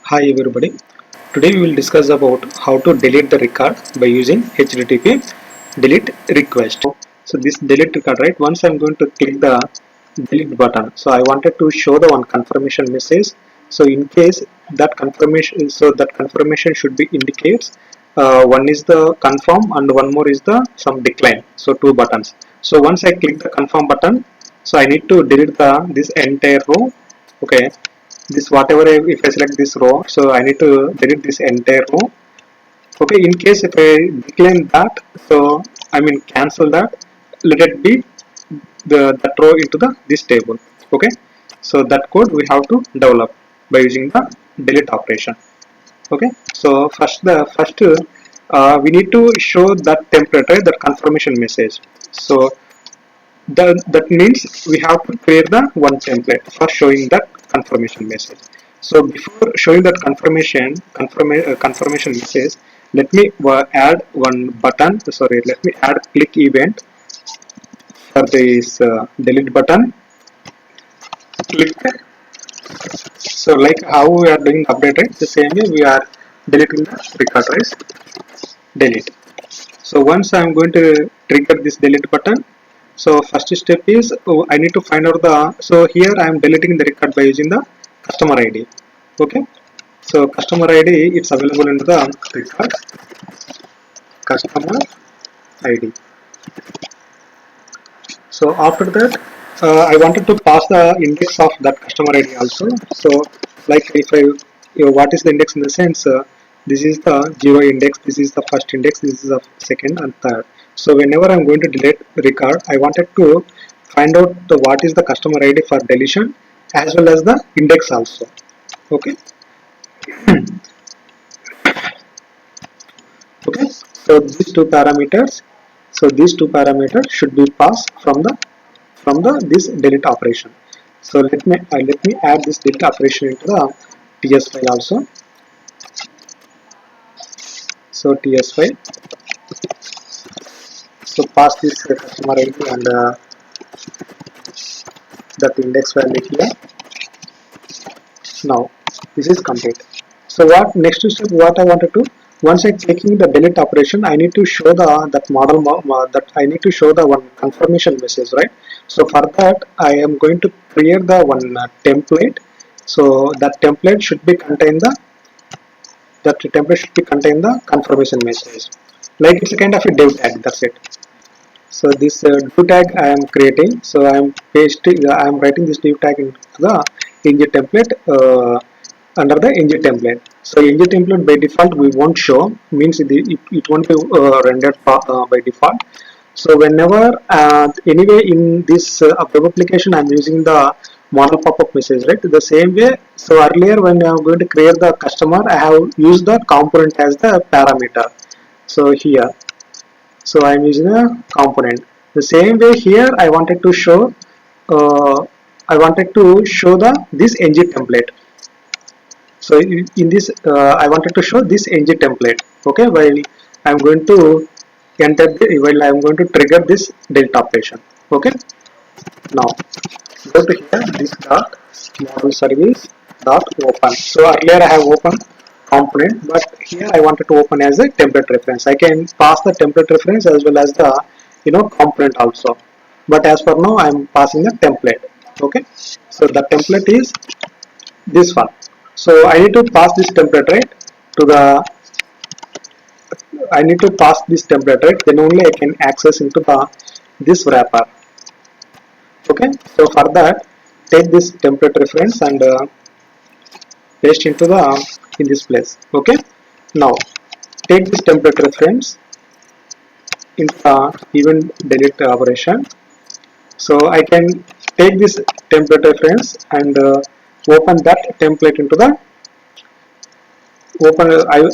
Hi everybody. Today we will discuss about how to delete the record by using HTTP delete request. So this delete record, right? Once I'm going to click the delete button. So I wanted to show the one confirmation message. So in case that confirmation should be indicates one is the confirm and one more is the some decline. So two buttons. So once I click the confirm button, so I need to delete the this entire row. Okay, this whatever if I select this row, so I need to delete this entire row. Okay, in case if I decline that, so I mean cancel that, let it be that row into the this table. Okay, so that code we have to develop by using the delete operation. Okay, so first we need to show that template, right, that confirmation message. So that means we have to create the one template for showing that confirmation message. So before showing that confirmation message, let me add one button. Sorry, let me add click event for this delete button. Click. So like how we are doing update, right? The same way we are deleting the record, right? Delete. So once I am going to trigger this delete button, so first step is I need to find out the, so here I am deleting the record by using the customer ID. Okay, so customer ID it's available in the record customer ID. So after that I wanted to pass the index of that customer ID also. So like if I what is the index in the sense, this is the 0 index, this is the first index, this is the second and third. So whenever I'm going to delete record, I wanted to find out what is the customer ID for deletion as well as the index also. Okay. Okay, so these two parameters should be passed from the this delete operation. So let me add this delete operation into the TS file also. So TS file. So pass this customer ID and that index value here. Now this is complete. So what next step? What I wanted to, once I clicking the delete operation, I need to show the that model that I need to show the one confirmation message, right? So for that I am going to create the one template. So that template should be contain the confirmation message. Like it's a kind of a div tag. That's it. So this div tag I am creating. So I am pasting. I am writing this div tag into the ng template under the ng template. So ng template by default we won't show, means it won't be rendered by default. So whenever anyway in this web application I'm using the model pop-up message, right? The same way. So earlier when I'm going to create the customer, I have used the component as the parameter. So here, so I'm using a component. The same way here I wanted to show the this ng template. So in this I wanted to show this ng template. Okay, while I'm going to while I'm going to trigger this delete operation. Okay, now go to here, this dot model service dot open. So earlier I have opened component, but here I wanted to open as a template reference. I can pass the template reference as well as the component also, but as for now I am passing the template. Okay, so the template is this one. So I need to pass this template, right, to the I need to pass this template, right, then only I can access into the this wrapper. Okay, so for that take this template reference and paste into the in this place. Okay, now take this template reference into the event delete operation. So I can take this template reference and open that template into the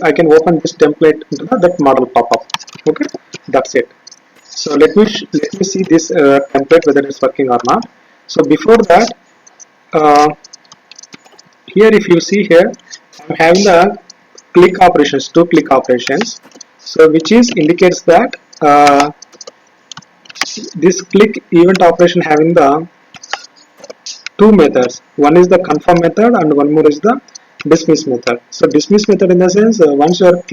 I can open this template into that model pop-up. Okay, that's it. So let me see this template whether it's working or not. So before that, here if you see here, I'm having the click operations, two click operations. So which is indicates that this click event operation having the two methods. One is the confirm method and one more is the dismiss method. So dismiss method in the sense, once you are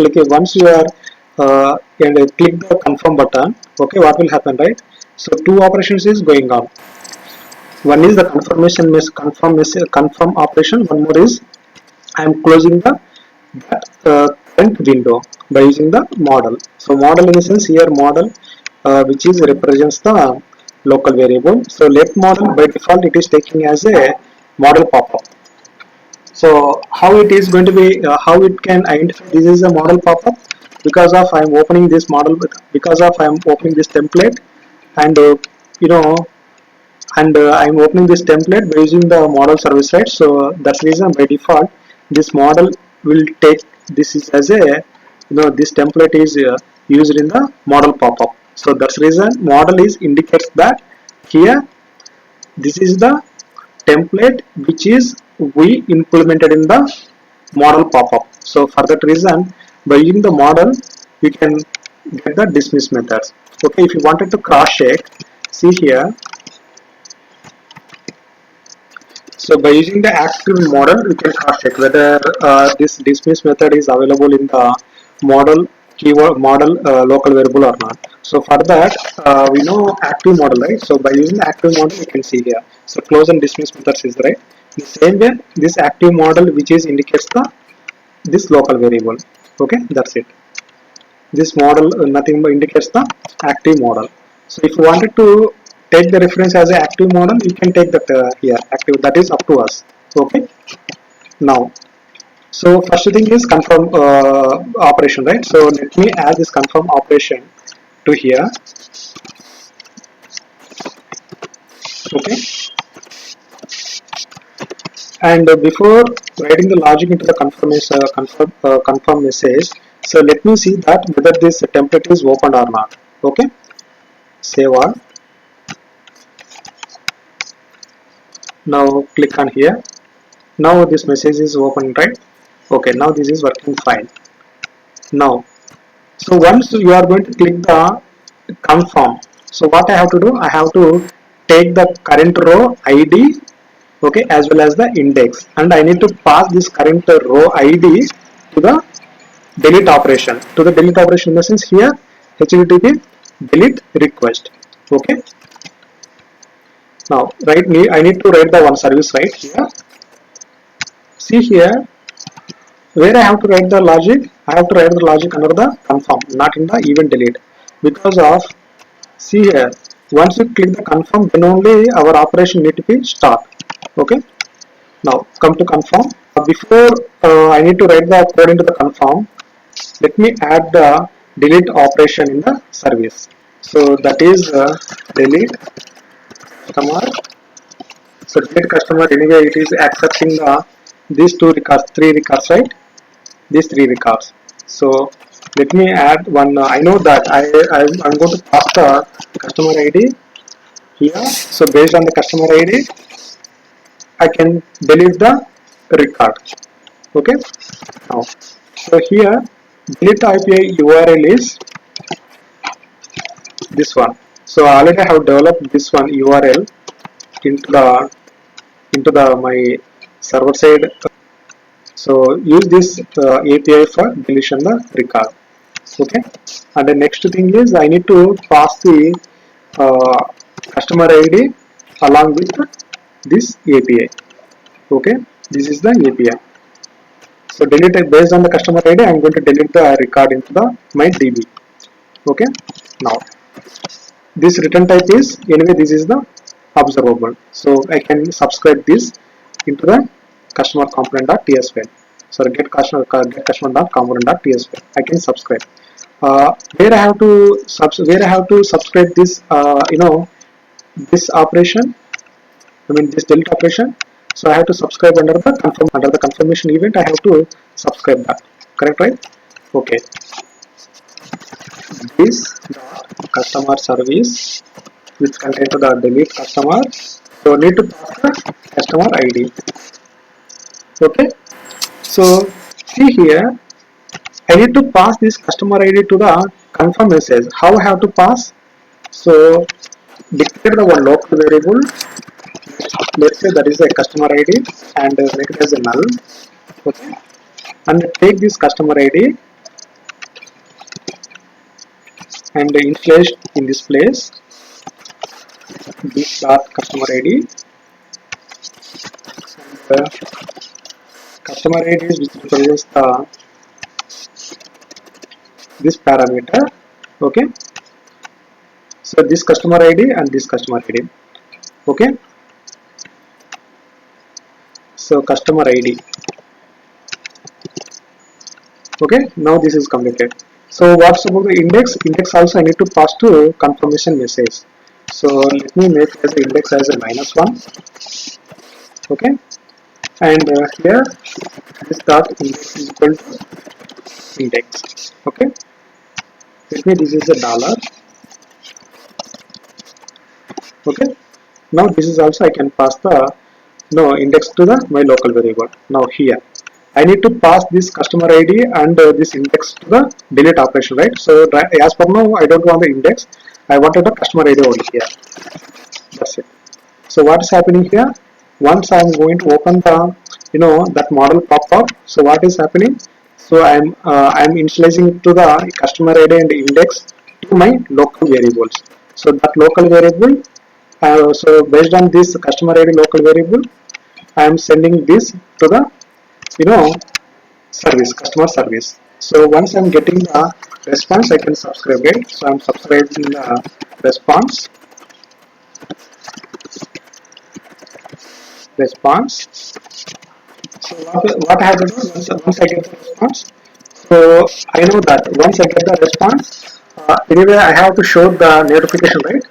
and click the confirm button, okay, what will happen, right? So two operations is going on. One is the confirm operation. One more is I am closing the that current window by using the model. So model in the sense here model which is represents the local variable. So let model by default it is taking as a model pop-up. So how it is going to be, how it can identify this is a model pop-up, because of I am opening this model, because of I am opening this template, and you know, and I'm opening this template by using the model service, right? So that's the reason by default this model will take this is as a, this template is used in the model pop-up. So that's the reason model is indicates that here this is the template which is we implemented in the model pop-up. So for that reason by using the model we can get the dismiss methods. Okay, if you wanted to cross check, see here. So by using the active model, we can cross check whether this dismiss method is available in the model keyword model local variable or not. So for that, we know active model, right? So by using the active model, we can see here. So close and dismiss methods is right. In the same way, this active model which is indicates the this local variable. Okay, that's it. This model nothing but indicates the active model. So if you wanted to take the reference as an active model, you can take that here active, that is up to us. Okay, now so first thing is confirm operation, right? So let me add this confirm operation to here. Okay, and before writing the logic into the confirm message, so let me see that whether this template is opened or not. Okay, save all. Now click on here. Now this message is open, right? Okay, now this is working fine. Now so once you are going to click the confirm, so what I have to do, I have to take the current row id, okay, as well as the index, and I need to pass this current row id to the delete operation, in the sense here http delete request. Okay, now I need to write the one service right here. See here where I have to write the logic. I have to write the logic under the confirm, not in the event delete, because of, see here, once you click the confirm, then only our operation need to be start. Okay, now come to confirm. Before I need to write the code into the confirm, let me add the delete operation in the service. So that is delete customer. So delete customer, anyway it is accepting the these two records, three records, right? These three records. So let me add one. I know that I'm going to pass the customer ID here. So based on the customer ID, I can delete the record. Okay. Now, so here delete API URL is this one. So I already have developed this one URL into the my server side. So use this API for deletion the record. Okay, and the next thing is I need to pass the uh, customer ID along with this API. Okay, this is the API. So delete it based on the customer ID. I'm going to delete the record into the my DB. Okay, now this return type is, anyway this is the observable. So I can subscribe this into the customer component.ts file. So get customer.component.ts file. I can subscribe. Where I have to subscribe this this operation, I mean this delete operation. So I have to subscribe under the confirmation event. I have to subscribe that, correct, right? Okay, this customer service which contains the delete customer. So need to pass the customer ID. Okay, so see here I need to pass this customer ID to the confirm message. How I have to pass? So declare the one local variable. Let's say that is a customer ID and make it as a null. Okay, and take this customer ID and inflate in this place this dot customer ID. The customer ID is which represents the this parameter. Okay, so this customer ID and this customer ID. Okay, so customer ID. Okay, now this is completed. So what's about the index? Index also I need to pass to confirmation message. So let me make as index as a -1. Okay, and here this dot index is equal to index. Okay, let me this is a dollar. Okay, now this is also I can pass the no index to the my local variable. Now here I need to pass this customer ID and this index to the delete operation, right? So as per now I don't want the index, I wanted the customer ID only here. That's it. So what is happening here? Once I am going to open the that model pop up. So what is happening? So I am initializing to the customer ID and index to my local variables. So that local variable. So based on this customer ID local variable, I am sending this to the service customer service. So once I'm getting the response, I can subscribe it. So I'm subscribing the response. So what I have to do once I get the response. So I know that once I get the response, anyway I have to show the notification, right?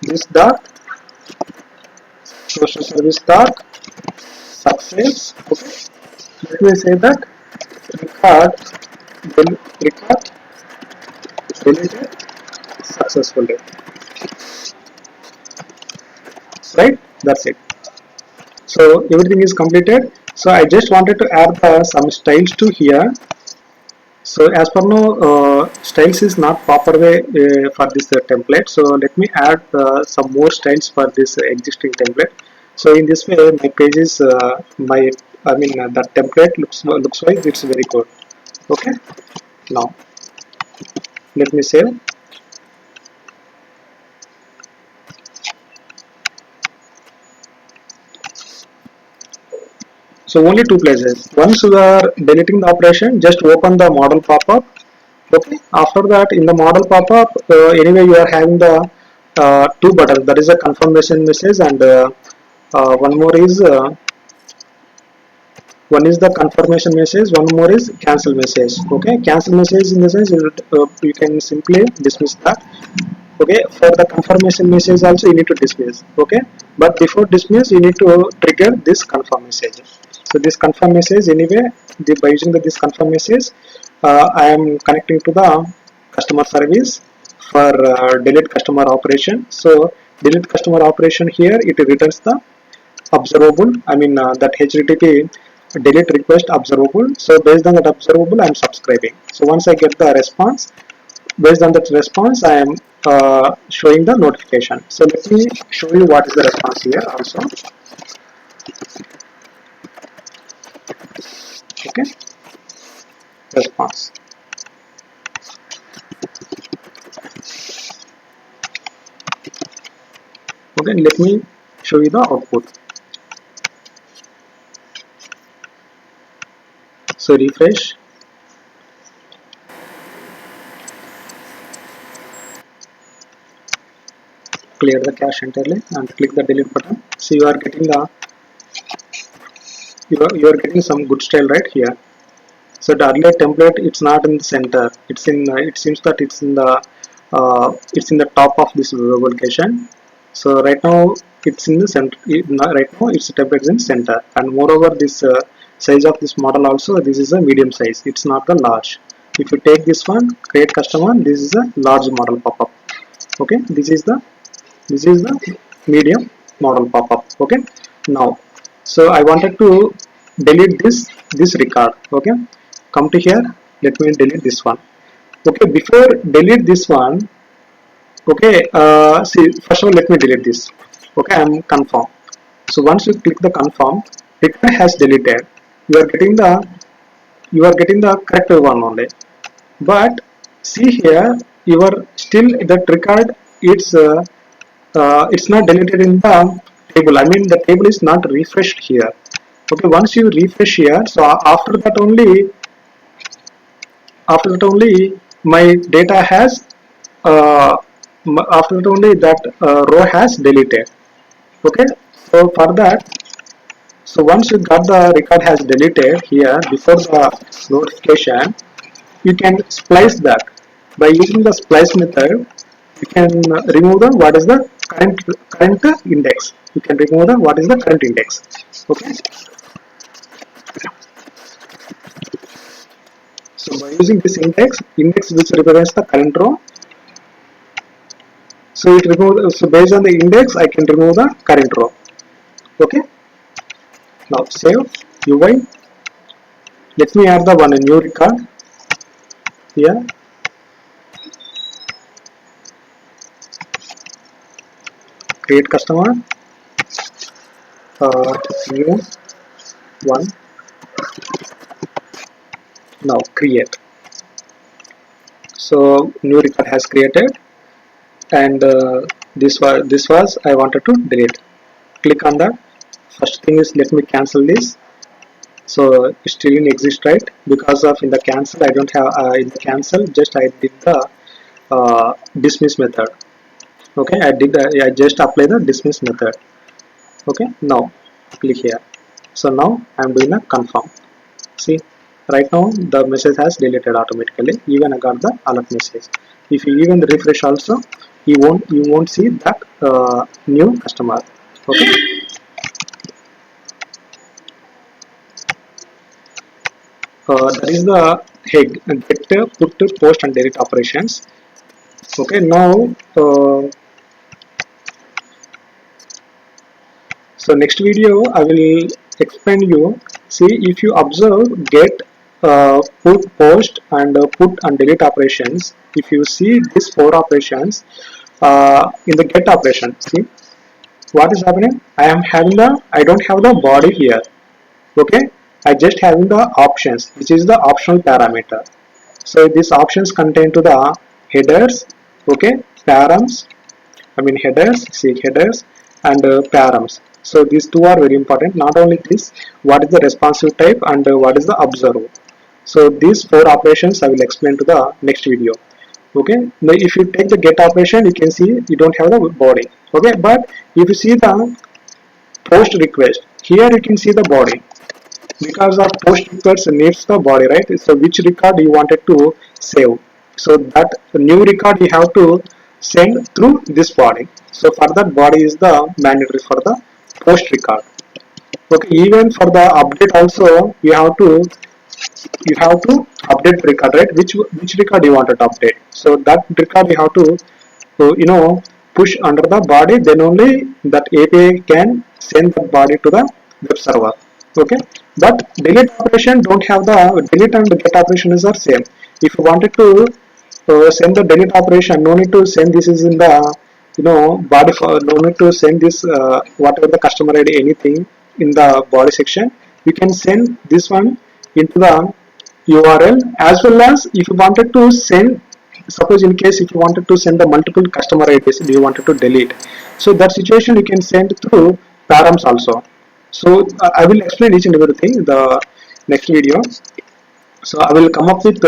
This dot social service dot success. Okay. Let me say that record record deleted successfully, right? That's it. So everything is completed. So I just wanted to add some styles to here. So as per now styles is not proper way for this template, so let me add some more styles for this existing template. So in this way my page is my that template looks like it's very good. Okay, now let me save. So only two places. Once you are deleting the operation, just open the model pop-up. Okay. After that, in the model pop-up, anyway you are having the two buttons. That is a confirmation message, and one more is one is the confirmation message. One more is cancel message. Okay. Cancel message in the sense you can simply dismiss that. Okay, for the confirmation message also you need to dismiss. Okay, but before dismiss you need to trigger this confirm message. So this confirm message anyway, by using this confirm message, I am connecting to the customer service for delete customer operation. So delete customer operation here, it returns the observable, that HTTP delete request observable. So based on that observable I am subscribing. So once I get the response, based on that response I am showing the notification. So let me show you what is the response here also. Okay, response. Okay, let me show you the output. So refresh. Clear the cache entirely and click the delete button. So you are getting the you are getting some good style right here. So the earlier template, it's not in the center. It's in. It seems that it's in the top of this web application. So right now it's in the center. Right now its template is in center, and moreover this size of this model also, this is a medium size. It's not the large. If you take this one, create custom one, this is a large model pop-up. Okay, this is the medium model pop-up. Okay, now so I wanted to delete this record. Okay, come to here, let me delete this one. Okay, before delete this one, okay, see, first of all let me delete this. Okay, I'm confirm. So once you click the confirm, record has deleted. you are getting the correct one only. But see here, you are still that record, it's not deleted in the table. I mean the table is not refreshed here. Okay, once you refresh here, so after that only my data has after that only that row has deleted. Okay, so for that, so once you got the record has deleted here before the notification, you can splice that. By using the splice method, you can remove the what is the current index. You can remove the what is the current index. Okay, so by using this index which represents the current row, so it remove, so based on the index I can remove the current row. Okay, now save UI. Let me add the one a new record here. Create customer, new one. Now create. So new record has created, and this was I wanted to delete. Click on that. First thing is, let me cancel this. So it still in exist, right? Because of in the cancel I don't have in the cancel, just I did the dismiss method. Okay, I just apply the dismiss method. Okay, now click here. So now I'm doing a confirm. See, right now the message has deleted automatically. Even I got the alert message. If you even refresh also, you won't see that new customer. Okay, that is the get, put, post and delete operations. Okay, now so next video I will explain you. See, if you observe get, put, post and put and delete operations, if you see these four operations in the get operation, see what is happening. I don't have the body here. Okay, I just having the options, which is the optional parameter. So these options contain to the headers. Okay, params, I mean headers, see headers and params. So these two are very important. Not only this, what is the responsive type and what is the observer. So these four operations I will explain to the next video. Okay, now if you take the get operation, you can see you don't have the body. Okay, but if you see the post request, here you can see the body, because of post request needs the body, right? So which record you wanted to save, so that new record you have to send through this body. So for that, body is the mandatory for the post record. Okay, even for the update also, you have to update record, right? Which record you wanted to update, so that record you have to, push under the body, then only that API can send the body to the web server. Okay, but delete operation don't have the delete and get operation is the same. If you wanted to send the delete operation, no need to send this is in the body for, no need to send this whatever the customer ID anything in the body section. You can send this one into the URL, as well as if you wanted to send, suppose in case if you wanted to send the multiple customer IDs you wanted to delete, so that situation you can send through params also. So I will explain each and everything in the next video. So I will come up with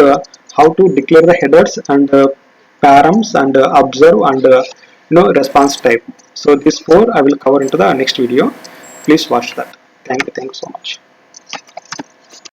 how to declare the headers and params and observe and response type. So these four I will cover into the next video. Please watch that. Thank you so much.